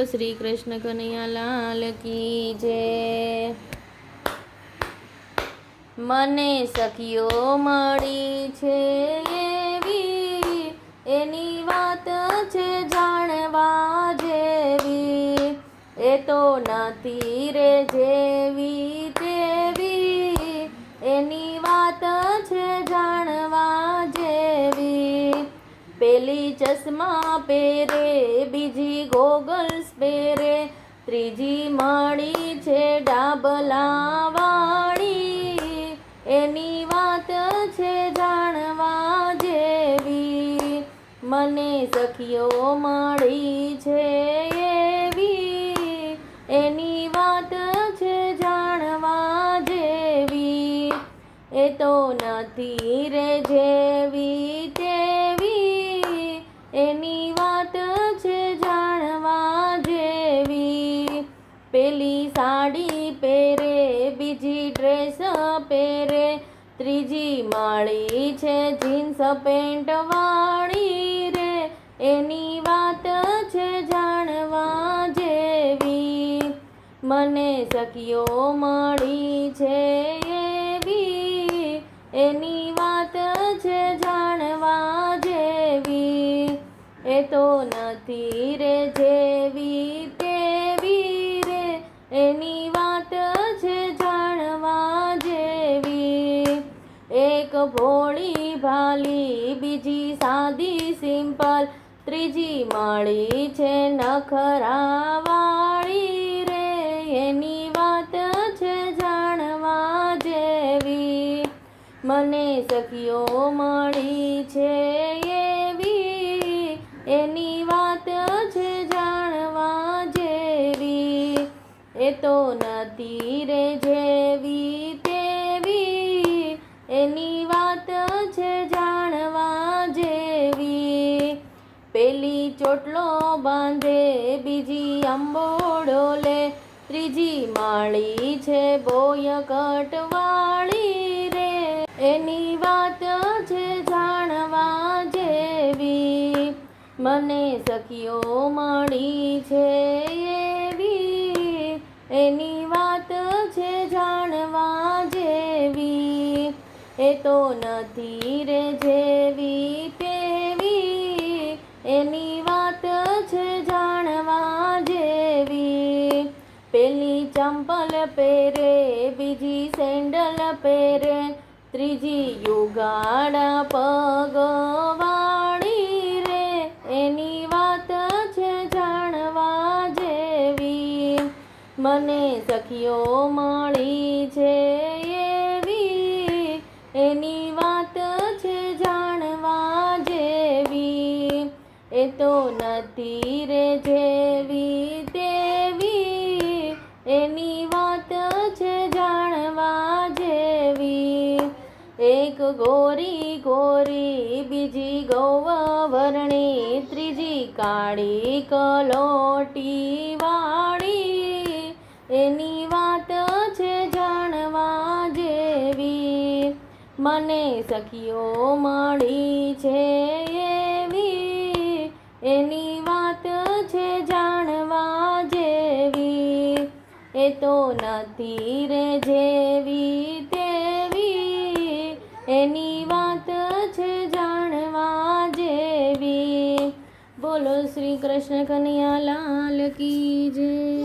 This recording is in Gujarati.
શ્રી કૃષ્ણ કનૈયા લાલ કી જય। મને સખીઓ મળી છે એવી, એની વાત છે જાણવા જેવી। એ તો નથી રે જેવી તેવી, એની વાત છે જાણવા જેવી। પેલી ચશ્મા પહેરે, બીજી ગોગલ્સ પહેરે, ત્રીજી મળી છે ડાબલાવાળી। એની વાત છે જાણવા જેવી। મને સખીઓ મળી છે એવી, એની વાત છે જાણવા જેવી। એ તો નથી રે જેવી તેવી, એની વાત છે જાણવા જેવી। પેલી સાડી પહેરે, બીજી ડ્રેસ પહેરે, ત્રીજી મળી છે જીન્સ પેન્ટ વાળી રે। એની વાત છે જાણવા જેવી। મને સખીઓ મળી છે એવી, એની વાત છે જાણવા જેવી। એ તો નથી રે જેવી તેવી રે, એની વાત છે જાણવા જેવી। એક ભોળી ભાલી, બીજી સાદી સિમ્પલ, ત્રીજી મળી છે નખરાવાળી રે। એની વાત છે જાણવા જેવી। મને સખીઓ મળી છે એવી, એની વાત છે જાણવા જેવી। એ તો નથી રે જેવી તેવી, એની વાત છે જાણવા જેવી। પેલી ચોટલો બાંધે, બીજી અંબોડો લે, ત્રીજી મળી છે બોય કટવાળી રે। એની વાત છે જાણવા જેવી। મને સખીઓ મળી છે એવી, એની વાત છે જાણવા જેવી। એ તો નથી રે જેવી તેવી, એની વાત છે જાણવા જેવી। પેલી ચંપલ પહેરે, બીજી સેન્ડલ પહેરે, ત્રીજી યુગાડા પગવાળી રે। એની વાત છે જાણવા જેવી। મને સખીઓ મળી છે એવી, એની વાત છે જાણવા જેવી। એ તો નથી રે જેવી તેવી, એની વાત છે જાણવા જેવી। એક ગોરી ગોરી, બીજી ગૌવર્ણી, ત્રીજી કાળી કલોટી વાળી। એની વાત છે જાણવા જેવી। મને સખીઓ મળી છે એવી, એની વાત છે જાણવા જેવી। એ તો નથી રે જેવી તેવી, એની વાત છે જાણવા જેવી। બોલો શ્રી કૃષ્ણ કનૈયા લાલ કી જય।